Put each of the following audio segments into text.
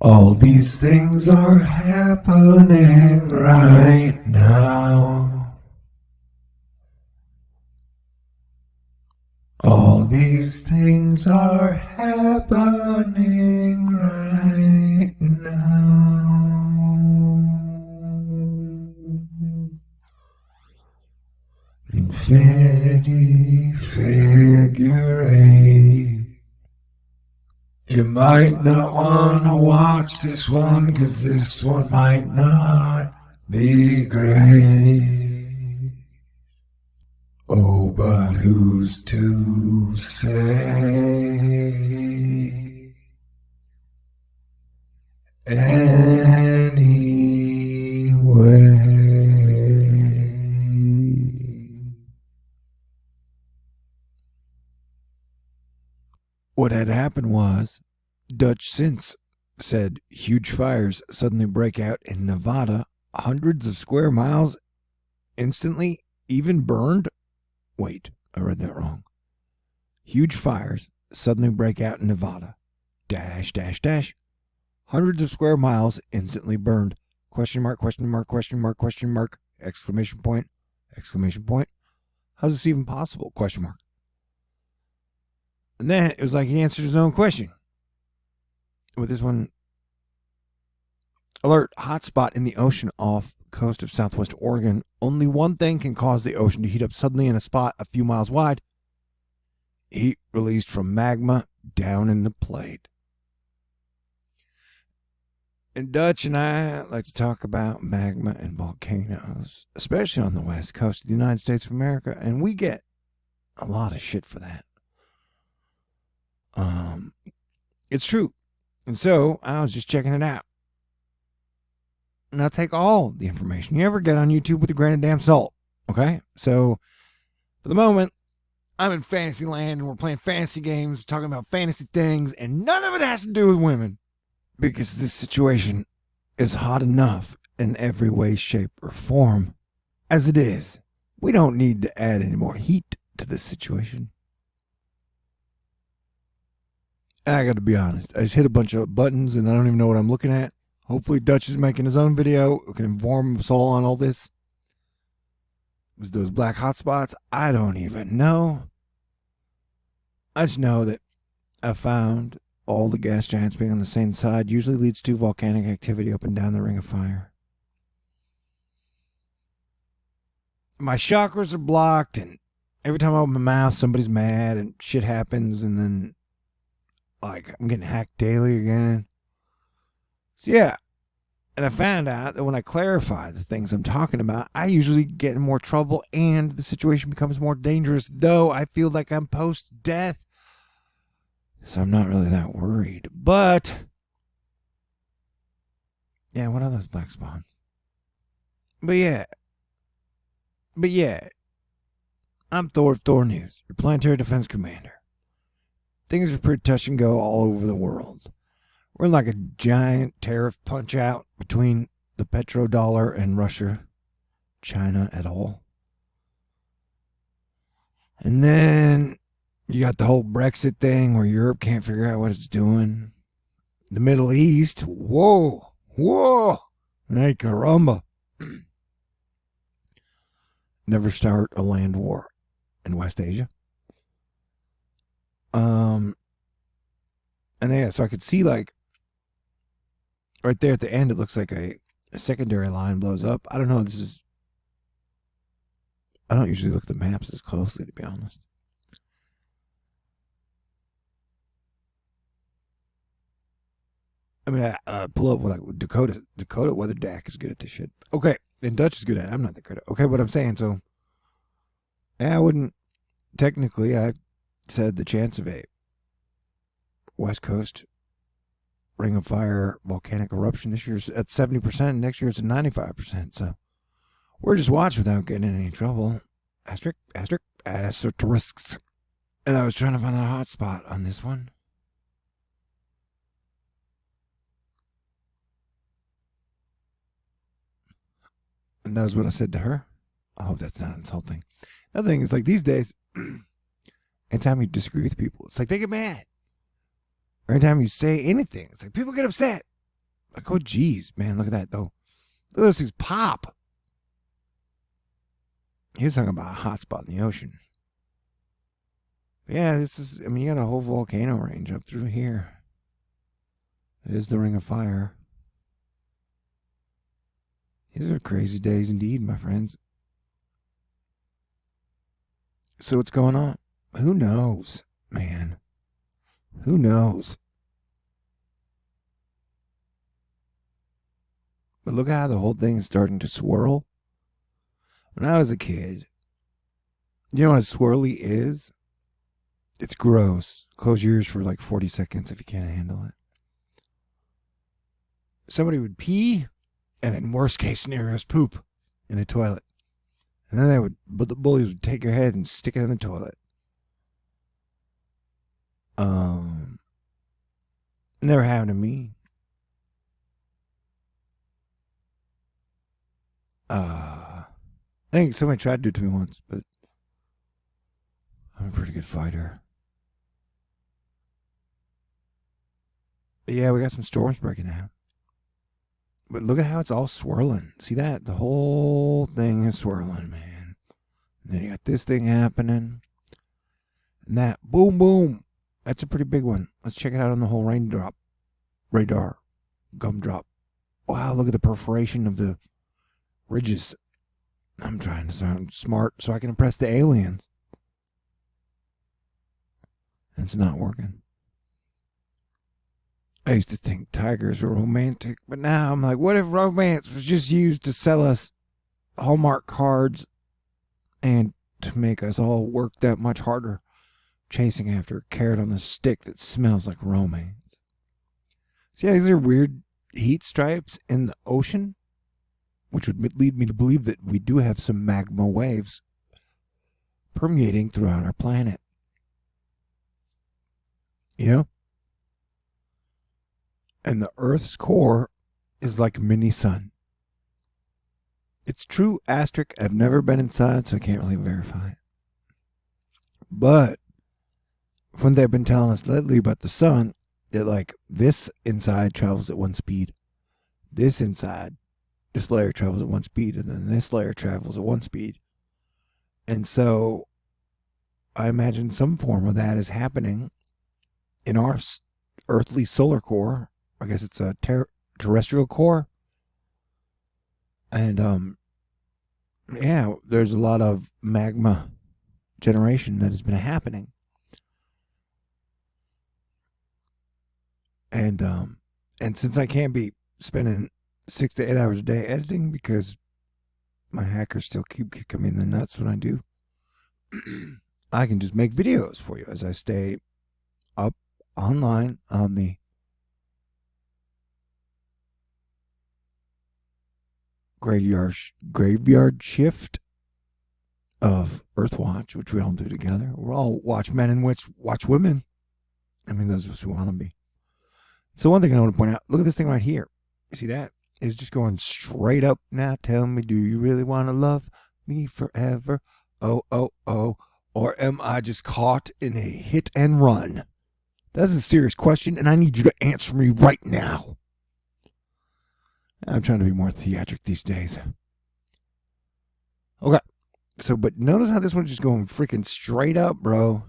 All these things are happening right now. All these things are happening right now. Infinity figure eight. You might not want to watch this one, 'cause this one might not be great. Oh, but who's to say? Anyway. What had happened was, Dutch Synths said huge fires suddenly break out in Nevada, hundreds of square miles instantly, even burned. Wait, I read that wrong. Huge fires suddenly break out in Nevada, dash, dash, dash. Hundreds of square miles instantly burned. Question mark, question mark, question mark, question mark, exclamation point, exclamation point. How's this even possible? Question mark. And then it was like he answered his own question. With this one, alert, hotspot in the ocean off coast of southwest Oregon. Only one thing can cause the ocean to heat up suddenly in a spot a few miles wide. Heat released from magma down in the plate. And Dutch and I like to talk about magma and volcanoes, especially on the west coast of the United States of America, and we get a lot of shit for that. It's true. And so I was just checking it out. And I'll take all the information you ever get on YouTube with a grain of damn salt. Okay? So for the moment, I'm in fantasy land and we're playing fantasy games, talking about fantasy things, and none of it has to do with women. Because this situation is hot enough in every way, shape, or form as it is. We don't need to add any more heat to this situation. I got to be honest. I just hit a bunch of buttons and I don't even know what I'm looking at. Hopefully Dutch is making his own video who can inform us all on all this. Was those black hotspots? I don't even know. I just know that I found all the gas giants being on the same side usually leads to volcanic activity up and down the ring of fire. My chakras are blocked, and every time I open my mouth, somebody's mad and shit happens, and then like I'm getting hacked daily again. So yeah, and I found out that when I clarify the things I'm talking about, I usually get in more trouble and the situation becomes more dangerous, though I feel like I'm post-death. So I'm not really that worried. But yeah, what are those black spots? But yeah, I'm Thor of THORnews, your planetary defense commander. Things are pretty touch and go all over the world. We're in like a giant tariff punch out between the petrodollar and Russia, China at all. And then you got the whole Brexit thing where Europe can't figure out what it's doing. The Middle East, whoa, hey caramba. Never start a land war in West Asia. And yeah, so I could see like right there at the end, it looks like a secondary line blows up. I don't know. I don't usually look at the maps as closely, to be honest. I mean, I pull up with like Dakota Weather DAC is good at this shit. Okay, and Dutch is good at it. I'm not that good at it. Okay, what I'm saying, so yeah, I wouldn't technically. I said the chance of a West Coast ring of fire volcanic eruption this year's at 70%. Next year it's at 95%. So we're just watching without getting in any trouble. Asterisks. And I was trying to find a hot spot on this one. And that was what I said to her. I hope that's not insulting. Another thing is like these days, anytime you disagree with people, it's like they get mad. Every time you say anything, it's like people get upset. Like, oh, geez, man, look at that, though. Look at those things pop. He was talking about a hot spot in the ocean. Yeah, this is, I mean, you got a whole volcano range up through here. It is the Ring of Fire. These are crazy days indeed, my friends. So what's going on? Who knows, man? Who knows? But look how the whole thing is starting to swirl. When I was a kid, you know what a swirly is? It's gross. Close your ears for like 40 seconds if you can't handle it. Somebody would pee, and in worst case scenarios, poop in the toilet. And then but the bullies would take your head and stick it in the toilet. Never happened to me. I think somebody tried to do it to me once, but I'm a pretty good fighter. But yeah, we got some storms breaking out. But look at how it's all swirling. See that? The whole thing is swirling, man. And then you got this thing happening. And that boom, boom. That's a pretty big one. Let's check it out on the whole radar gumdrop. Wow, look at the perforation of the ridges. I'm trying to sound smart so I can impress the aliens. And it's not working. I used to think tigers were romantic, but now I'm like, what if romance was just used to sell us Hallmark cards and to make us all work that much harder chasing after a carrot on the stick that smells like romance? So yeah, these are weird heat stripes in the ocean, which would lead me to believe that we do have some magma waves permeating throughout our planet. You know? And the Earth's core is like a mini sun. It's true, asterisk. I've never been inside, so I can't really verify it. But when they've been telling us lately about the sun, that like this inside travels at one speed. This layer travels at one speed, and then this layer travels at one speed. And so I imagine some form of that is happening in our earthly solar core. I guess it's a terrestrial core. And yeah, there's a lot of magma generation that has been happening. And since I can't be spending 6 to 8 hours a day editing because my hackers still keep kicking me in the nuts when I do, I can just make videos for you as I stay up online on the graveyard shift of Earthwatch, which we all do together. We're all watchmen and watch women. I mean, those of us who want to be. So one thing I want to point out, look at this thing right here. You see that? It's just going straight up. Now tell me, do you really want to love me forever? Oh, oh, oh. Or am I just caught in a hit and run? That's a serious question, and I need you to answer me right now. I'm trying to be more theatric these days. Okay. So, but notice how this one's just going freaking straight up, bro.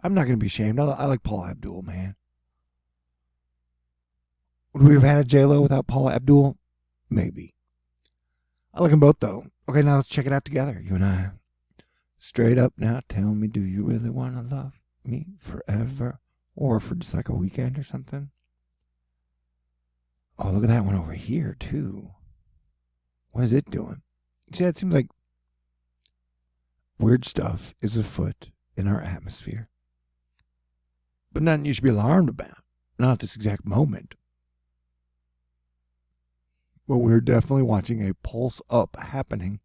I'm not going to be ashamed. I like Paula Abdul, man. Would we have had a J-Lo without Paula Abdul? Maybe. I like them both, though. Okay, now let's check it out together, you and I. Straight up now, tell me, do you really want to love me forever? Or for just like a weekend or something? Oh, look at that one over here, too. What is it doing? See, it seems like weird stuff is afoot in our atmosphere. But nothing you should be alarmed about. Not at this exact moment. But we're definitely watching a pulse up happening.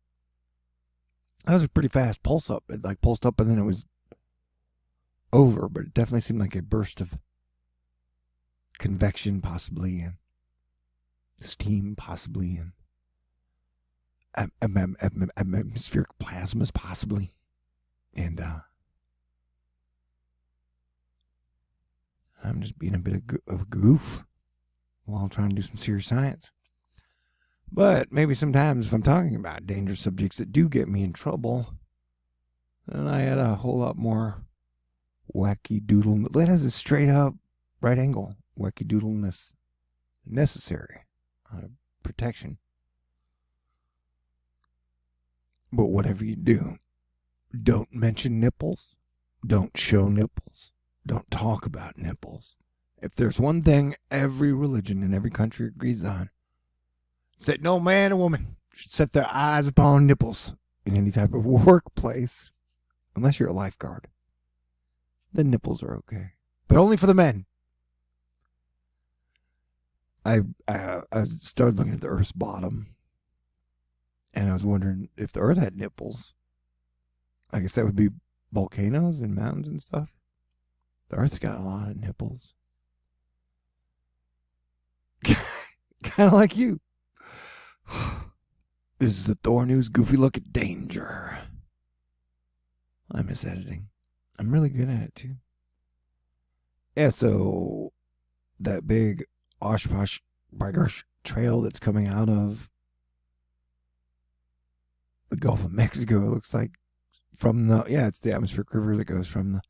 That was a pretty fast pulse up. It like pulsed up and then it was over. But it definitely seemed like a burst of convection possibly, and steam possibly, and atmospheric plasmas possibly. And I'm just being a bit of a goof while trying to do some serious science. But maybe sometimes if I'm talking about dangerous subjects that do get me in trouble, then I add a whole lot more wacky doodle. That has a straight up right angle wacky doodleness necessary protection. But whatever you do, don't mention nipples. Don't show nipples. Don't talk about nipples. If there's one thing every religion in every country agrees on, it's that no man or woman should set their eyes upon nipples in any type of workplace, unless you're a lifeguard. Then nipples are okay, but only for the men. I started looking at the Earth's bottom, and I was wondering if the Earth had nipples. I guess that would be volcanoes and mountains and stuff. The Earth's got a lot of nipples. Kind of like you. This is the THORnews goofy look at danger. I miss editing. I'm really good at it too. Yeah, so that big Oshkosh trail that's coming out of the Gulf of Mexico, it looks like, from the, it's the atmospheric river that goes from the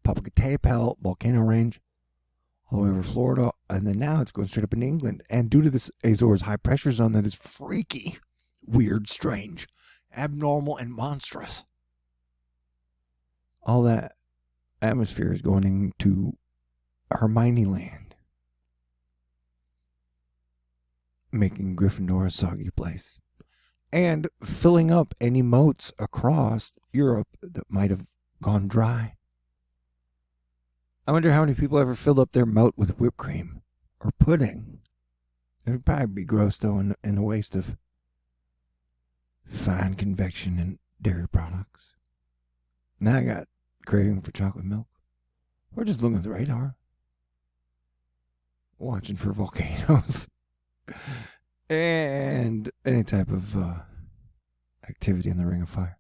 Popocatépetl volcano range all the way over Florida, and then now it's going straight up into England. And due to this Azores high pressure zone that is freaky, weird, strange, abnormal, and monstrous, all that atmosphere is going into Hermione Land, making Gryffindor a soggy place, and filling up any moats across Europe that might have gone dry. I wonder how many people ever filled up their moat with whipped cream or pudding. It would probably be gross, though, and a waste of fine convection and dairy products. Now I got craving for chocolate milk. Or just looking at the radar. Watching for volcanoes. And any type of activity in the Ring of Fire.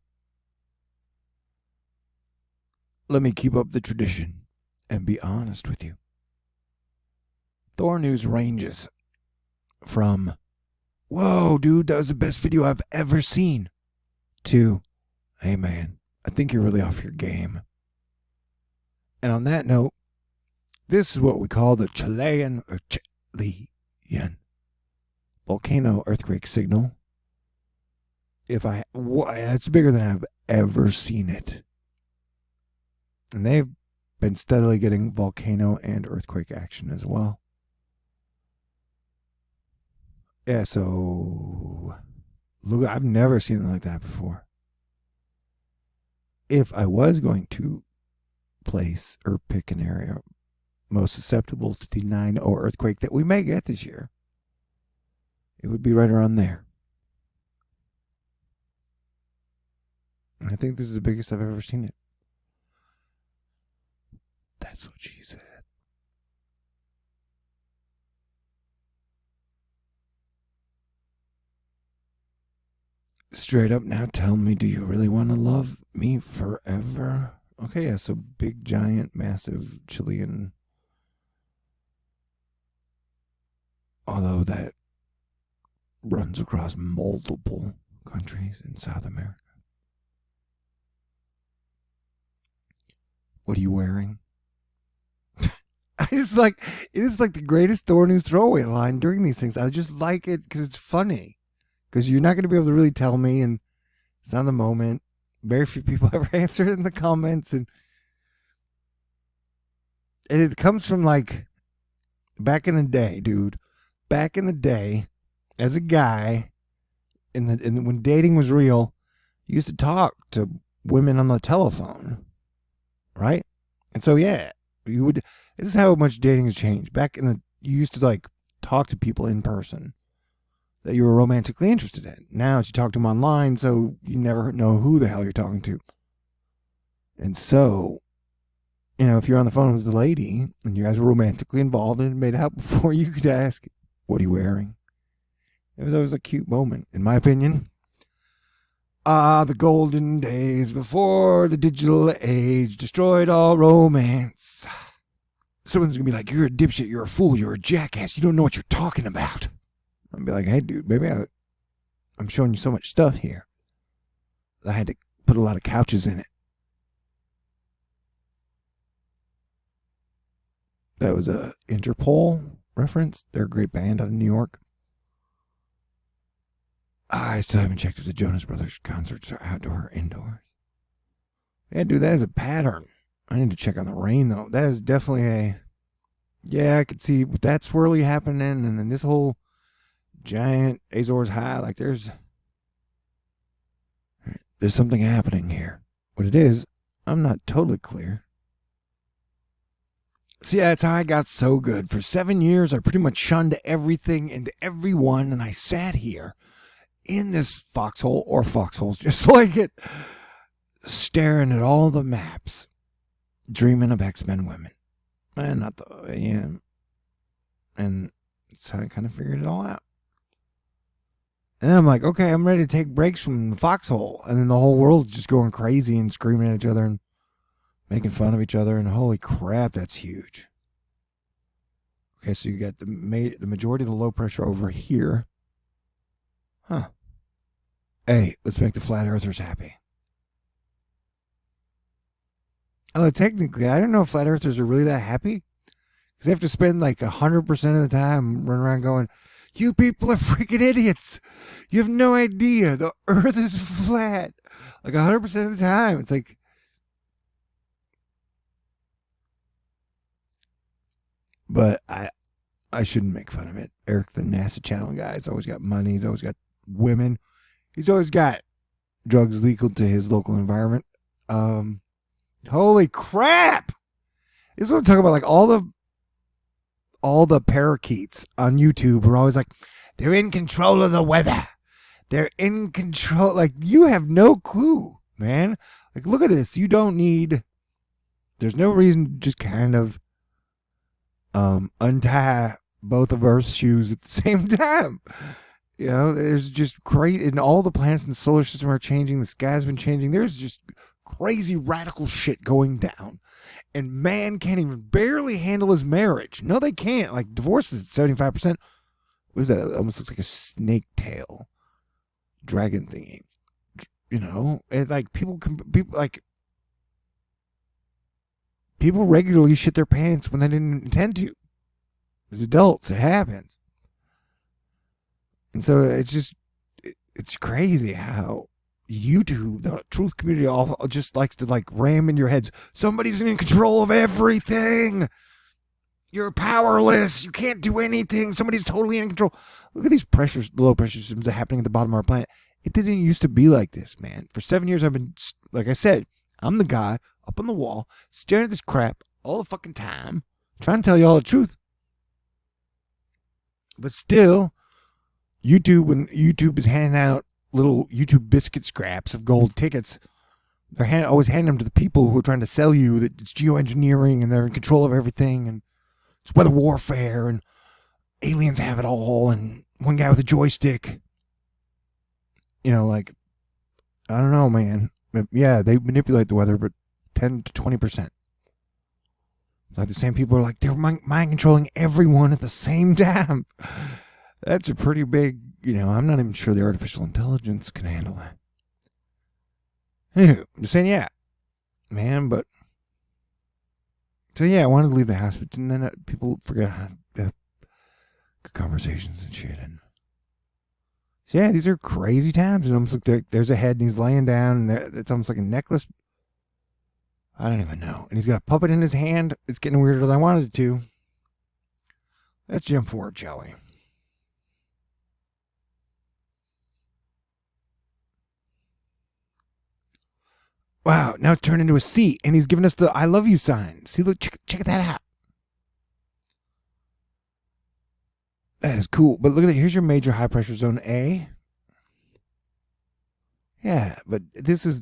Let me keep up the tradition and be honest with you. THORnews ranges from, whoa, dude, that was the best video I've ever seen, to, hey man, I think you're really off your game. And on that note, this is what we call the Chilean volcano earthquake signal. It's bigger than I've ever seen it. And they've been steadily getting volcano and earthquake action as well. Yeah, so look, I've never seen it like that before. If I was going to place or pick an area most susceptible to the 9.0 earthquake that we may get this year, it would be right around there. And I think this is the biggest I've ever seen it. That's what she said. Straight up now, tell me, do you really want to love me forever? Okay, yeah, so big, giant, massive Chilean. Although that runs across multiple countries in South America. What are you wearing? It is like the greatest THORnews throwaway line during these things. I just like it because it's funny. Because you're not going to be able to really tell me, and it's not the moment. Very few people ever answer it in the comments, and it comes from like back in the day, dude. Back in the day, as a guy, when dating was real, you used to talk to women on the telephone, right? And so yeah, you would. This is how much dating has changed. You used to like talk to people in person that you were romantically interested in. Now you talk to them online, so you never know who the hell you're talking to. And so, if you're on the phone with the lady and you guys were romantically involved and made out before, you could ask, "What are you wearing?" It was always a cute moment, in my opinion. The golden days before the digital age destroyed all romance. someone's gonna be like, "You're a dipshit, you're a fool, you're a jackass, you don't know what you're talking about." I'll be like, "Hey, dude, maybe I'm showing you so much stuff here. I had to put a lot of couches in it." That was a Interpol reference. They're a great band out of New York. I still haven't checked if the Jonas Brothers concerts are outdoor or indoors. Yeah, dude, that is a pattern. I need to check on the rain, though. That is definitely a... Yeah, I could see that swirly happening, and then this whole giant Azores High, like there's something happening here. What it is, I'm not totally clear. So yeah, that's how I got so good. For 7 years, I pretty much shunned everything and everyone, and I sat here in this foxhole, or foxholes just like it, staring at all the maps, dreaming of X-Men women. And not the, yeah. And so I kind of figured it all out. And then I'm like, okay, I'm ready to take breaks from the foxhole. And then the whole world's just going crazy and screaming at each other and making fun of each other. And holy crap, that's huge. Okay, so you got the majority of the low pressure over here. Huh. Hey, let's make the flat earthers happy. Although technically, I don't know if flat earthers are really that happy. Because they have to spend like 100% of the time running around going, "You people are freaking idiots. You have no idea. The earth is flat." Like 100% of the time. It's like... But I shouldn't make fun of it. Eric, the NASA channel guy, has always got money. He's always got women. He's always got drugs legal to his local environment. Holy crap! This is what I'm talking about. Like all the parakeets on YouTube are always like, they're in control of the weather. They're in control. Like, you have no clue, man. Like, look at this. You don't need... There's no reason to just kind of untie both of Earth's shoes at the same time. You know, there's just crazy... And all the planets in the solar system are changing. The sky's been changing. There's just crazy radical shit going down. And man can't even barely handle his marriage. No, they can't. Like, divorce is at 75%. What is that? It almost looks like a snake tail dragon thingy. You know? And like people regularly shit their pants when they didn't intend to. As adults, it happens. And so it's crazy how YouTube, the truth community, all just likes to like ram in your heads. Somebody's in control of everything. You're powerless. You can't do anything. Somebody's totally in control. Look at these low pressure systems that are happening at the bottom of our planet. It didn't used to be like this, man. For 7 years, I've been, like I said, I'm the guy up on the wall, staring at this crap all the fucking time, trying to tell you all the truth. But still, when YouTube is handing out little YouTube biscuit scraps of gold tickets, they're always handing them to the people who are trying to sell you that it's geoengineering and they're in control of everything and it's weather warfare and aliens have it all and one guy with a joystick. You know, like, I don't know, man. Yeah, they manipulate the weather, but 10 to 20%. It's like the same people are like, they're mind controlling everyone at the same time. That's a pretty big, you know, I'm not even sure the artificial intelligence can handle that. Anywho, I'm just saying, yeah, man, but... So, yeah, I wanted to leave the house, but then people forget how to have good conversations and shit. And so, yeah, these are crazy times. And almost like there's a head, and he's laying down, and it's almost like a necklace. I don't even know. And he's got a puppet in his hand. It's getting weirder than I wanted it to. Let's jump forward, shall we? Wow, now it's turned into a C, and he's giving us the I love you sign. See, look, check that out. That is cool. But look at that. Here's your major high pressure zone A. Yeah, but this is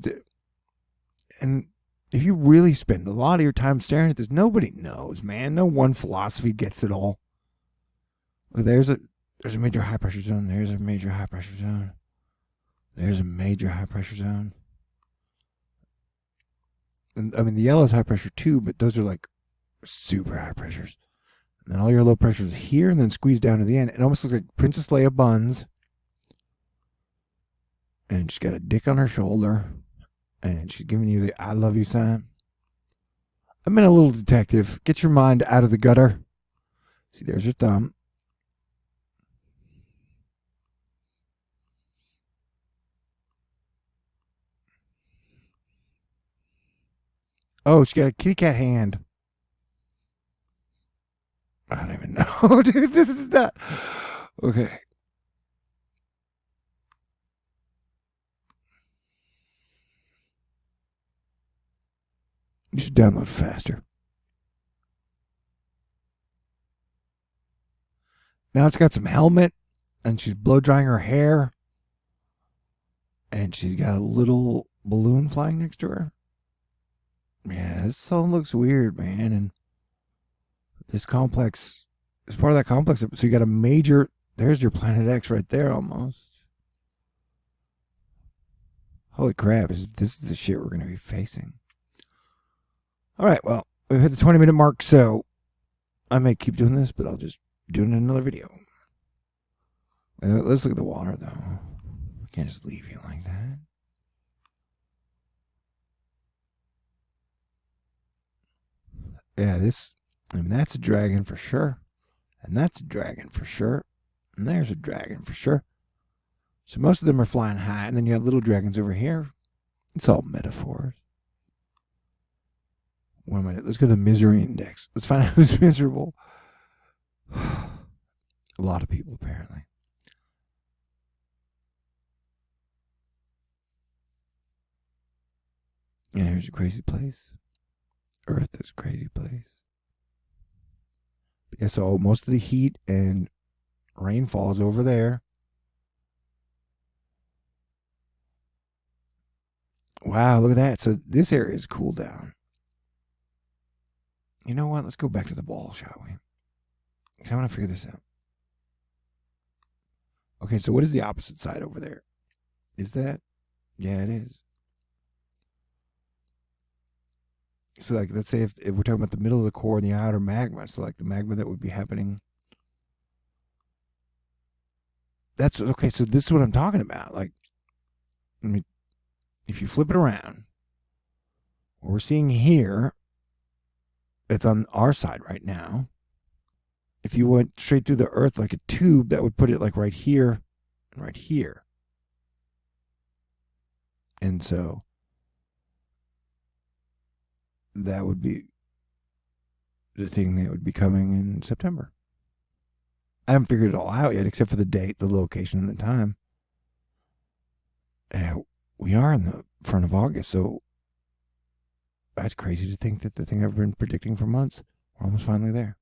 and if you really spend a lot of your time staring at this, nobody knows, man. No one philosophy gets it all. Look, there's a major high pressure zone. There's a major high pressure zone. There's a major high pressure zone. And I mean, the yellow is high pressure too, but those are like super high pressures. And then all your low pressures here and then squeeze down to the end. It almost looks like Princess Leia buns. And she's got a dick on her shoulder. And she's giving you the I love you sign. I've been a little detective. Get your mind out of the gutter. See, there's your thumb. Oh, she got a kitty cat hand. I don't even know, dude. This is not. Okay. You should download faster. Now it's got some helmet, and she's blow drying her hair, and she's got a little balloon flying next to her. Yeah, this song looks weird, man. And this complex is part of that complex. So you got a major. There's your Planet X right there, almost. Holy crap! This is the shit we're gonna be facing. All right, well, we've hit the 20-minute mark, so I may keep doing this, but I'll just do it in another video. And let's look at the water, though. I can't just leave you like that. Yeah, that's a dragon for sure. And that's a dragon for sure. And there's a dragon for sure. So most of them are flying high, and then you have little dragons over here. It's all metaphors. One minute. Let's go to the misery index. Let's find out who's miserable. A lot of people, apparently. Yeah, here's a crazy place. Earth is a crazy place. Yeah, so most of the heat and rainfall is over there. Wow, look at that. So this area is cooled down. You know what? Let's go back to the ball, shall we? Because I want to figure this out. Okay, so what is the opposite side over there? Is that? Yeah, it is. So, like, let's say if we're talking about the middle of the core and the outer magma, so like the magma that would be happening. That's okay. So this is what I'm talking about. Like, if you flip it around, what we're seeing here, it's on our side right now. If you went straight through the earth like a tube, that would put it like right here and right here. And so that would be the thing that would be coming in September. I haven't figured it all out yet, except for the date, the location, and the time. We are in the front of August, so that's crazy to think that the thing I've been predicting for months, we're almost finally there.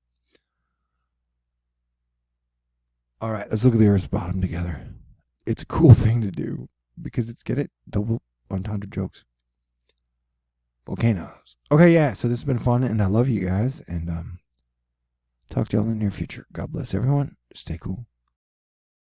All right, let's look at the Earth's bottom together. It's a cool thing to do because it's, get it? Double entendre jokes. Volcanoes. Okay, yeah, so this has been fun, and I love you guys, and talk to y'all in the near future. God bless everyone. Stay cool.